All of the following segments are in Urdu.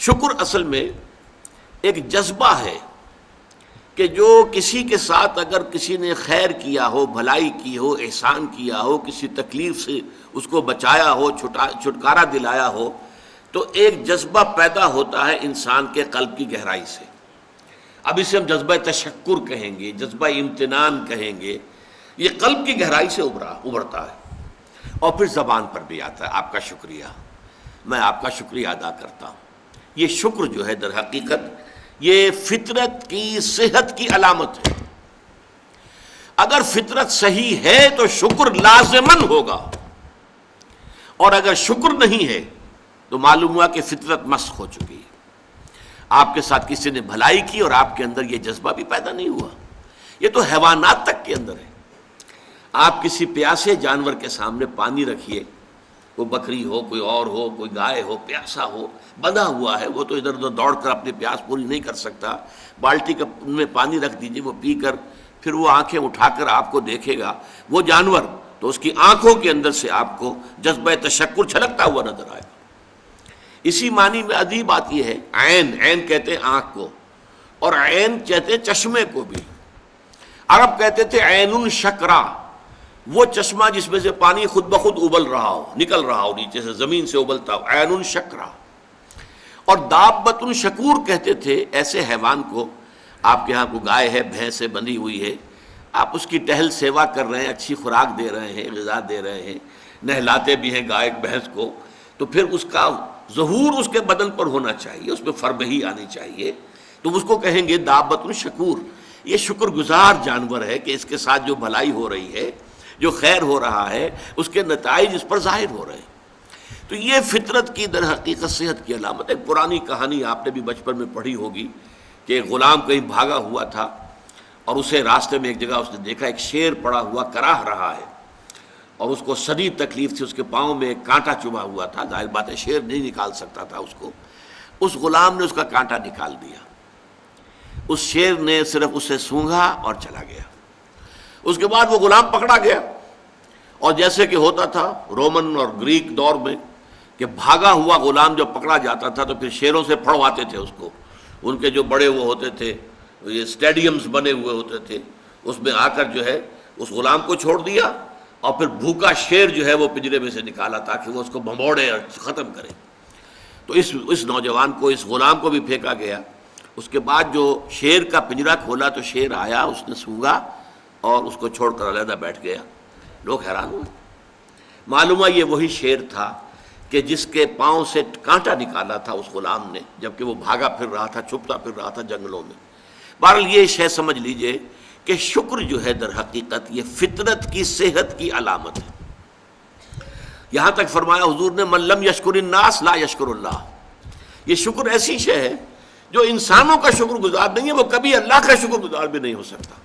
شکر اصل میں ایک جذبہ ہے کہ جو کسی کے ساتھ اگر کسی نے خیر کیا ہو، بھلائی کی ہو، احسان کیا ہو، کسی تکلیف سے اس کو بچایا ہو، چھٹکارا دلایا ہو، تو ایک جذبہ پیدا ہوتا ہے انسان کے قلب کی گہرائی سے. اب اسے ہم جذبہ تشکر کہیں گے، جذبہ امتنان کہیں گے. یہ قلب کی گہرائی سے ابھرتا ہے اور پھر زبان پر بھی آتا ہے. آپ کا شکریہ، میں آپ کا شکریہ ادا کرتا ہوں. یہ شکر جو ہے در حقیقت یہ فطرت کی صحت کی علامت ہے. اگر فطرت صحیح ہے تو شکر لازماً ہوگا، اور اگر شکر نہیں ہے تو معلوم ہوا کہ فطرت مسخ ہو چکی ہے. آپ کے ساتھ کسی نے بھلائی کی اور آپ کے اندر یہ جذبہ بھی پیدا نہیں ہوا. یہ تو حیوانات تک کے اندر ہے. آپ کسی پیاسے جانور کے سامنے پانی رکھیے، کوئی بکری ہو، کوئی اور ہو، کوئی گائے ہو، پیاسا ہو، بندھا ہوا ہے، وہ تو ادھر ادھر دوڑ کر اپنی پیاس پوری نہیں کر سکتا. بالٹی میں پانی رکھ دیجیے، وہ پی کر پھر وہ آنکھیں اٹھا کر آپ کو دیکھے گا. وہ جانور تو اس کی آنکھوں کے اندر سے آپ کو جذبہ تشکر چھلکتا ہوا نظر آئے. اسی معنی میں عجیب بات یہ ہے، عین، عین کہتے ہیں آنکھ کو، اور عین کہتے ہیں چشمے کو بھی. عرب کہتے تھے عین شکرا، وہ چشمہ جس میں سے پانی خود بخود ابل رہا ہو، نکل رہا ہو، نیچے سے زمین سے ابلتا ہو، عین شکرا. اور دابۃ شکور کہتے تھے ایسے حیوان کو. آپ کے ہاں کو گائے ہے، بھینس ہے، بندھی ہوئی ہے، آپ اس کی ٹہل سیوا کر رہے ہیں، اچھی خوراک دے رہے ہیں، غذا دے رہے ہیں، نہلاتے بھی ہیں گائے بھینس کو، تو پھر اس کا ظہور اس کے بدن پر ہونا چاہیے، اس میں فربہی آنی چاہیے. تو اس کو کہیں گے دابۃ شکور. یہ شکر گزار جانور ہے کہ اس کے ساتھ جو بھلائی ہو رہی ہے، جو خیر ہو رہا ہے، اس کے نتائج اس پر ظاہر ہو رہے ہیں. تو یہ فطرت کی در حقیقت صحت کی علامت ہے. ایک پرانی کہانی آپ نے بھی بچپن میں پڑھی ہوگی کہ ایک غلام کہیں بھاگا ہوا تھا اور اسے راستے میں ایک جگہ اس نے دیکھا ایک شیر پڑا ہوا کراہ رہا ہے، اور اس کو شدید تکلیف تھی. اس کے پاؤں میں ایک کانٹا چبھا ہوا تھا. ظاہر بات ہے شیر نہیں نکال سکتا تھا اس کو. اس غلام نے اس کا کانٹا نکال دیا. اس شیر نے صرف اسے سونگھا اور چلا گیا. اس کے بعد وہ غلام پکڑا گیا، اور جیسے کہ ہوتا تھا رومن اور گریک دور میں کہ بھاگا ہوا غلام جب پکڑا جاتا تھا تو پھر شیروں سے پھڑواتے تھے اس کو. ان کے جو بڑے وہ ہوتے تھے، یہ اسٹیڈیمز بنے ہوئے ہوتے تھے، اس میں آ کر جو ہے اس غلام کو چھوڑ دیا، اور پھر بھوکا شیر جو ہے وہ پنجرے میں سے نکالا تاکہ وہ اس کو بھموڑے اور ختم کرے. تو اس نوجوان کو، اس غلام کو بھی پھینکا گیا. اس کے بعد جو شیر کا پنجرا کھولا تو شیر آیا، اس نے سونگا اور اس کو چھوڑ کر علیحدہ بیٹھ گیا. لوگ حیران ہوئے. معلوم ہوا یہ وہی شیر تھا کہ جس کے پاؤں سے کانٹا نکالا تھا اس غلام نے، جبکہ وہ بھاگا پھر رہا تھا، چھپتا پھر رہا تھا جنگلوں میں. بہرحال یہ شے سمجھ لیجئے کہ شکر جو ہے در حقیقت یہ فطرت کی صحت کی علامت ہے. یہاں تک فرمایا حضور نے من لم یشکر الناس لا یشکر اللہ. یہ شکر ایسی شے ہے جو انسانوں کا شکر گزار نہیں ہے، وہ کبھی اللہ کا شکر گزار بھی نہیں ہو سکتا.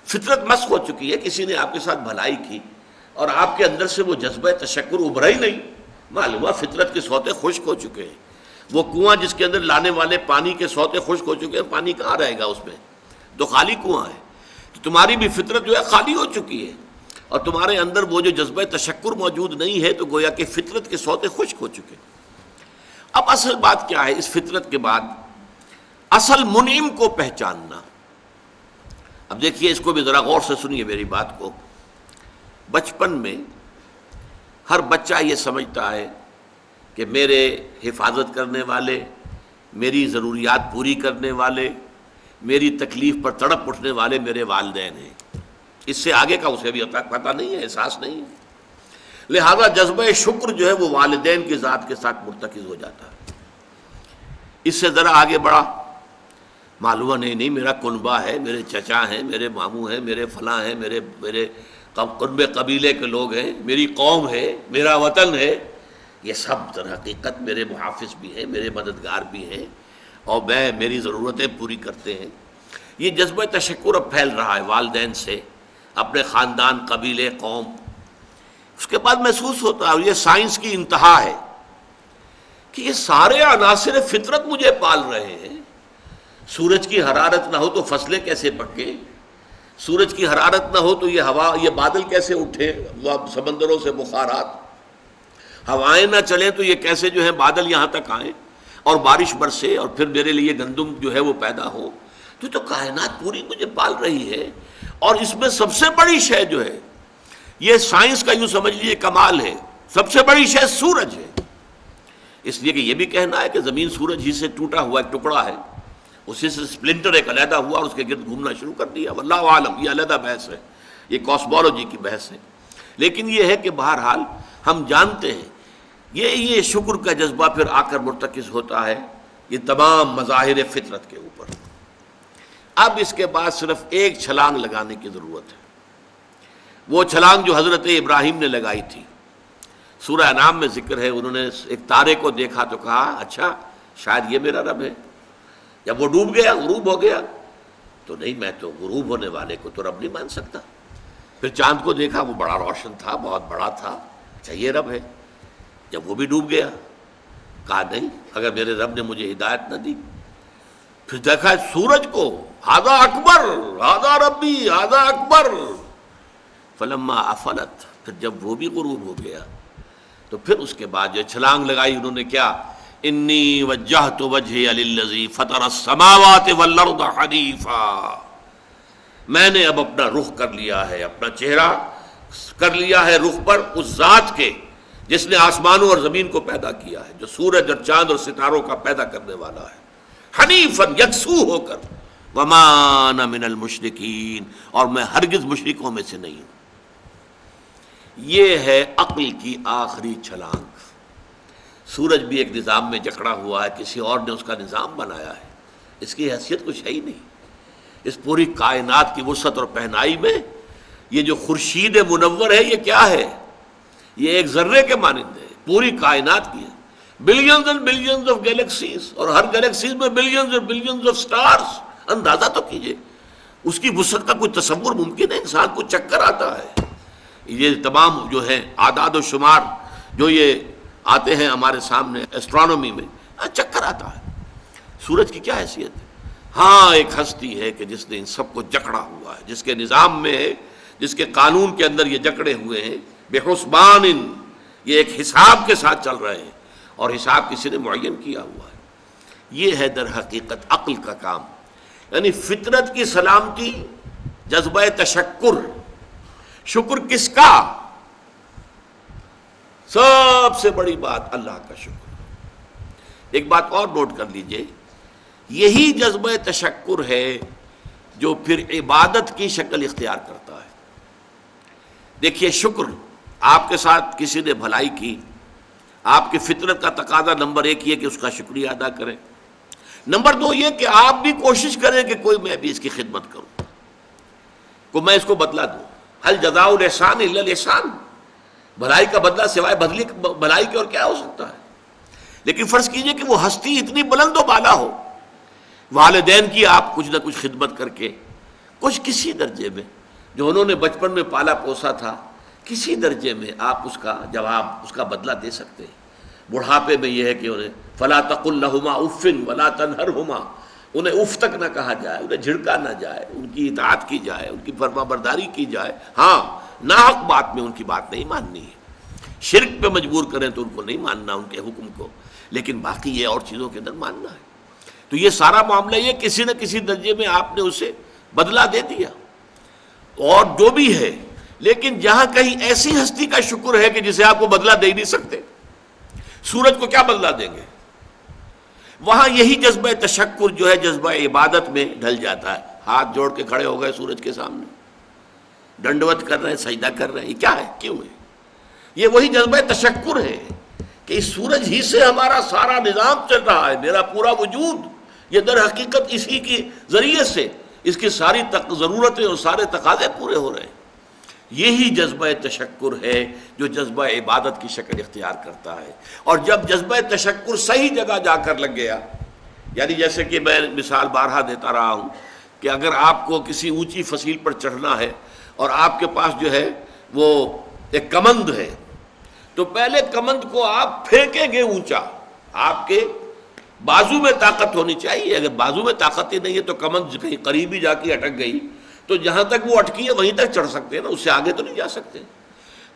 فطرت مسخ ہو چکی ہے. کسی نے آپ کے ساتھ بھلائی کی اور آپ کے اندر سے وہ جذبہ تشکر ابھرا ہی نہیں، معلوم ہوا فطرت کے سوتے خشک ہو چکے ہیں. وہ کنواں جس کے اندر لانے والے پانی کے سوتے خشک ہو چکے ہیں، پانی کہاں رہے گا اس میں؟ تو خالی کنواں ہے. تو تمہاری بھی فطرت جو ہے خالی ہو چکی ہے، اور تمہارے اندر وہ جو جذبہ تشکر موجود نہیں ہے، تو گویا کہ فطرت کے سوتے خشک ہو چکے. اب اصل بات کیا ہے اس فطرت کے بعد؟ اصل منعم کو پہچاننا. اب دیکھیے اس کو بھی ذرا غور سے سنیے میری بات کو. بچپن میں ہر بچہ یہ سمجھتا ہے کہ میرے حفاظت کرنے والے، میری ضروریات پوری کرنے والے، میری تکلیف پر تڑپ اٹھنے والے میرے والدین ہیں. اس سے آگے کا اسے بھی پتہ نہیں ہے، احساس نہیں ہے. لہذا جذبہ شکر جو ہے وہ والدین کی ذات کے ساتھ مرتکز ہو جاتا ہے. اس سے ذرا آگے بڑھا، معلوم نہیں میرا کنبہ ہے، میرے چچا ہیں، میرے ماموں ہیں، میرے فلاں ہیں، میرے قرب قبیلے کے لوگ ہیں، میری قوم ہے، میرا وطن ہے. یہ سب در حقیقت میرے محافظ بھی ہیں، میرے مددگار بھی ہیں، اور میری ضرورتیں پوری کرتے ہیں. یہ جذبہ تشکر اب پھیل رہا ہے والدین سے، اپنے خاندان، قبیلے، قوم. اس کے بعد محسوس ہوتا ہے، یہ سائنس کی انتہا ہے کہ یہ سارے عناصر فطرت مجھے پال رہے ہیں. سورج کی حرارت نہ ہو تو فصلیں کیسے پکیں؟ سورج کی حرارت نہ ہو تو یہ ہوا، یہ بادل کیسے اٹھے؟ سمندروں سے بخارات. ہوائیں نہ چلیں تو یہ کیسے جو ہے بادل یہاں تک آئیں؟ اور بارش برسے اور پھر میرے لیے گندم جو ہے وہ پیدا ہو، تو کائنات پوری مجھے پال رہی ہے. اور اس میں سب سے بڑی شے جو ہے، یہ سائنس کا یوں سمجھ لیجیے کمال ہے، سب سے بڑی شے سورج ہے. اس لیے کہ یہ بھی کہنا ہے کہ زمین سورج ہی سے ٹوٹا ہوا ایک ٹکڑا ہے، اسی سے سپلنٹر ایک علیحدہ ہوا اور اس کے گرد گھومنا شروع کر دیا. واللہ عالم، یہ علیحدہ بحث ہے، یہ کاسمولوجی کی بحث ہے. لیکن یہ ہے کہ بہرحال ہم جانتے ہیں یہ شکر کا جذبہ پھر آ کر مرتکز ہوتا ہے یہ تمام مظاہر فطرت کے اوپر. اب اس کے بعد صرف ایک چھلانگ لگانے کی ضرورت ہے، وہ چھلانگ جو حضرت ابراہیم نے لگائی تھی. سورہ انعام میں ذکر ہے، انہوں نے ایک تارے کو دیکھا تو کہا اچھا شاید یہ میرا رب ہے. جب وہ ڈوب گیا، غروب ہو گیا، تو نہیں میں تو غروب ہونے والے کو تو رب نہیں مان سکتا. پھر چاند کو دیکھا، وہ بڑا روشن تھا، بہت بڑا تھا، اچھا یہ رب ہے. جب وہ بھی ڈوب گیا، کہا نہیں اگر میرے رب نے مجھے ہدایت نہ دی. پھر دیکھا سورج کو، ھذا اکبر ھذا ربی ھذا اکبر. فلما افلت، پھر جب وہ بھی غروب ہو گیا تو پھر اس کے بعد جو چھلانگ لگائی انہوں نے کیا، انی وجہت وجہی للذی فطر السماوات والارض حنیفا. میں نے اب اپنا رخ کر لیا ہے، اپنا چہرہ کر لیا ہے رخ پر اس ذات کے جس نے آسمانوں اور زمین کو پیدا کیا ہے، جو سورج اور چاند اور ستاروں کا پیدا کرنے والا ہے. حنیفاً، یکسو ہو کر. وما انا من المشرکین، اور میں ہرگز مشرکوں میں سے نہیں ہوں. یہ ہے عقل کی آخری چھلانگ. سورج بھی ایک نظام میں جکڑا ہوا ہے، کسی اور نے اس کا نظام بنایا ہے، اس کی حیثیت کچھ ہے ہی نہیں. اس پوری کائنات کی وسعت اور پہنائی میں یہ جو خورشید منور ہے، یہ کیا ہے؟ یہ ایک ذرے کے مانند ہے، پوری کائنات کی ہے. Billions and billions of galaxies, اور ہر گیلیکسیز میں بلینز اور بلینز آف سٹارز. اندازہ تو کیجئے، اس کی وسعت کا کوئی تصور ممکن ہے؟ انسان کو چکر آتا ہے. یہ تمام جو ہے اعداد و شمار جو یہ آتے ہیں ہمارے سامنے ایسٹرونومی میں، چکر آتا ہے. سورج کی کیا حیثیت ہے؟ ہاں ایک ہستی ہے کہ جس نے ان سب کو جکڑا ہوا ہے، جس کے نظام میں ہے، جس کے قانون کے اندر یہ جکڑے ہوئے ہیں. بے حسبان، یہ ایک حساب کے ساتھ چل رہے ہیں، اور حساب کسی نے معین کیا ہوا ہے. یہ ہے در حقیقت عقل کا کام. یعنی فطرت کی سلامتی، جذبہ تشکر. شکر کس کا؟ سب سے بڑی بات اللہ کا شکر. ایک بات اور نوٹ کر لیجئے، یہی جذبہ تشکر ہے جو پھر عبادت کی شکل اختیار کرتا ہے. دیکھیے شکر، آپ کے ساتھ کسی نے بھلائی کی، آپ کی فطرت کا تقاضا نمبر ایک یہ کہ اس کا شکریہ ادا کریں. نمبر دو یہ کہ آپ بھی کوشش کریں کہ کوئی میں بھی اس کی خدمت کروں، کو میں اس کو بدلہ دوں. هل جزاء الاحسان الا الاحسان، بھلائی کا بدلہ سوائے بھلائی کے اور کیا ہو سکتا ہے؟ لیکن فرض کیجئے کہ وہ ہستی اتنی بلند و بالا ہو، والدین کی آپ کچھ نہ کچھ خدمت کر کے، کچھ کسی درجے میں جو انہوں نے بچپن میں پالا پوسا تھا، کسی درجے میں آپ اس کا جواب، اس کا بدلہ دے سکتے ہیں. بڑھاپے میں یہ ہے کہ انہیں فلا تقل لہما اف ولا تنہرہما، انہیں اف تک نہ کہا جائے، انہیں جھڑکا نہ جائے، ان کی اطاعت کی جائے، ان کی فرما برداری کی جائے. ہاں ناحق بات میں ان کی بات نہیں ماننی ہے، شرک پہ مجبور کریں تو ان کو نہیں ماننا، ان کے حکم کو، لیکن باقی یہ اور چیزوں کے اندر ماننا ہے. تو یہ سارا معاملہ یہ کسی نہ کسی درجے میں آپ نے اسے بدلہ دے دیا اور جو بھی ہے. لیکن جہاں کہیں ایسی ہستی کا شکر ہے کہ جسے آپ کو بدلہ دے ہی نہیں سکتے، سورج کو کیا بدلہ دیں گے، وہاں یہی جذبہ تشکر جو ہے جذبہ عبادت میں ڈھل جاتا ہے. ہاتھ جوڑ کے کھڑے ہو گئے سورج کے سامنے، ڈنڈوت کر رہے ہیں، سجدہ کر رہے ہیں. یہ کیا ہے، کیوں ہے؟ یہ وہی جذبہ تشکر ہے کہ اس سورج ہی سے ہمارا سارا نظام چل رہا ہے، میرا پورا وجود یہ در حقیقت اسی کے ذریعے سے اس کی ساری ضرورتیں اور سارے تقاضے پورے ہو رہے ہیں. یہی جذبہ تشکر ہے جو جذبہ عبادت کی شکل اختیار کرتا ہے. اور جب جذبہ تشکر صحیح جگہ جا کر لگ گیا، یعنی جیسے کہ میں مثال بارہا دیتا رہا ہوں کہ اگر آپ کو کسی اونچی فصیل پر چڑھنا ہے اور آپ کے پاس جو ہے وہ ایک کمند ہے، تو پہلے کمند کو آپ پھینکیں گے اونچا، آپ کے بازو میں طاقت ہونی چاہیے. اگر بازو میں طاقت ہی نہیں ہے تو کمند کہیں قریب ہی جا کے اٹک گئی تو جہاں تک وہ اٹکی ہے وہیں تک چڑھ سکتے ہیں نا، اس سے آگے تو نہیں جا سکتے.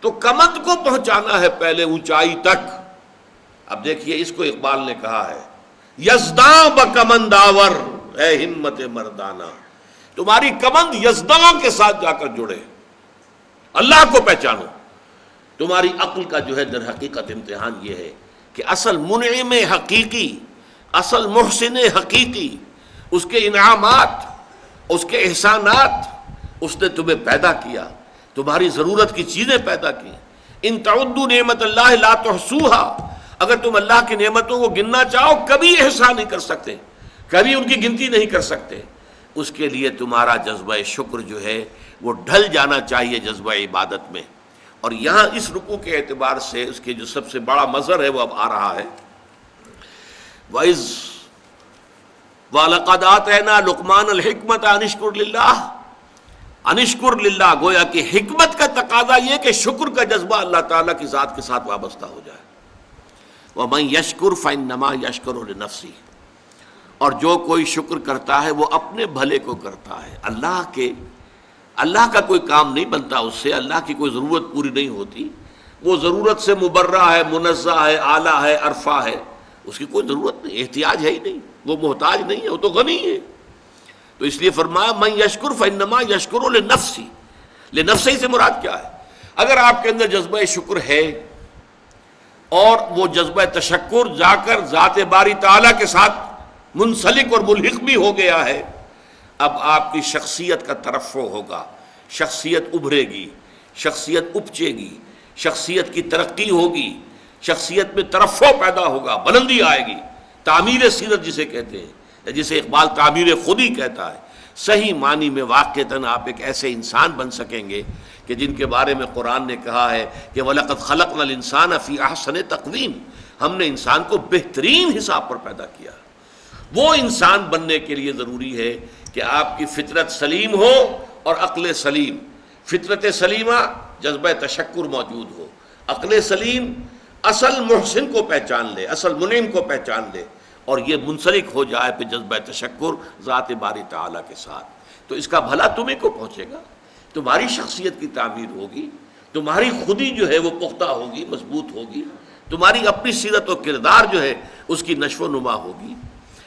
تو کمند کو پہنچانا ہے پہلے اونچائی تک. اب دیکھیے اس کو اقبال نے کہا ہے یزداں بکمند آور، اے ہمت مردانہ، تمہاری کمند یزداں کے ساتھ جا کر جڑے، اللہ کو پہچانو۔ تمہاری عقل کا جو ہے در حقیقت امتحان یہ ہے کہ اصل منعم حقیقی، اصل محسن حقیقی، اس کے انعامات، اس کے احسانات، اس نے تمہیں پیدا کیا، تمہاری ضرورت کی چیزیں پیدا کی۔ ان تعدوا نعمت اللہ لا تحصوها، اگر تم اللہ کی نعمتوں کو گننا چاہو کبھی احسان نہیں کر سکتے، کبھی ان کی گنتی نہیں کر سکتے۔ اس کے لیے تمہارا جذبہ شکر جو ہے وہ ڈھل جانا چاہیے جذبہ عبادت میں۔ اور یہاں اس رکوع کے اعتبار سے اس کے جو سب سے بڑا مظہر ہے وہ اب آ رہا ہے، وَإِذْ وَلَقَدْ آتَيْنَا لُقْمَانَ الْحِكْمَةَ أَنِ اشْكُرْ لِلَّهِ، أَنِ اشْكُرْ لِلَّهِ، گویا کہ حکمت کا تقاضا یہ کہ شکر کا جذبہ اللہ تعالیٰ کی ذات کے ساتھ وابستہ ہو جائے۔ وَمَنْ يَشْكُرْ فَإِنَّمَا يَشْكُرُ لِنَفْسِهِ، اور جو کوئی شکر کرتا ہے وہ اپنے بھلے کو کرتا ہے۔ اللہ کا کوئی کام نہیں بنتا اس سے، اللہ کی کوئی ضرورت پوری نہیں ہوتی، وہ ضرورت سے مبرہ ہے، منزہ ہے، اعلیٰ ہے، عرفہ ہے، اس کی کوئی ضرورت نہیں، احتیاج ہے ہی نہیں، وہ محتاج نہیں ہے، وہ تو غنی ہے۔ تو اس لیے فرمایا من یشکر فانما یشکر لنفسہ، لنفسہ سے مراد کیا ہے؟ اگر آپ کے اندر جذبہ شکر ہے اور وہ جذبہ تشکر جا کر ذات باری تعالیٰ کے ساتھ منسلک اور ملحق بھی ہو گیا ہے، اب آپ کی شخصیت کا ترفع ہوگا، شخصیت ابھرے گی، شخصیت اپچے گی، شخصیت کی ترقی ہوگی، شخصیت میں ترفع پیدا ہوگا، بلندی آئے گی، تعمیر سیرت جسے کہتے ہیں، جسے اقبال تعمیر خودی کہتا ہے۔ صحیح معنی میں واقعتاً آپ ایک ایسے انسان بن سکیں گے کہ جن کے بارے میں قرآن نے کہا ہے کہ وَلَقَدْ خَلَقْنَا الْإِنسَانَ فِي أَحْسَنِ تَقْوِيمٍ، ہم نے انسان کو بہترین حساب پر پیدا کیا۔ وہ انسان بننے کے لیے ضروری ہے کہ آپ کی فطرت سلیم ہو اور عقل سلیم۔ فطرت سلیمہ جذبہ تشکر موجود ہو، عقل سلیم اصل محسن کو پہچان لے، اصل منعم کو پہچان لے، اور یہ منسلک ہو جائے پہ جذبہ تشکر ذات باری تعالیٰ کے ساتھ، تو اس کا بھلا تمہیں کو پہنچے گا، تمہاری شخصیت کی تعمیر ہوگی، تمہاری خودی جو ہے وہ پختہ ہوگی، مضبوط ہوگی، تمہاری اپنی سیرت و کردار جو ہے اس کی نشو و نما ہوگی۔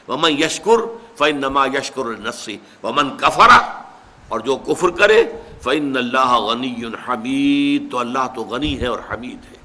وَمَنْ يَشْكُرْ فَإِنَّمَا يَشْكُرُ لِنَفْسِهِ وَمَنْ كَفَرَ، اور جو کفر کرے فَإِنَّ اللَّهَ غَنِيٌّ حَمِيدٌ، تو اللہ تو غنی ہے اور حمید ہے۔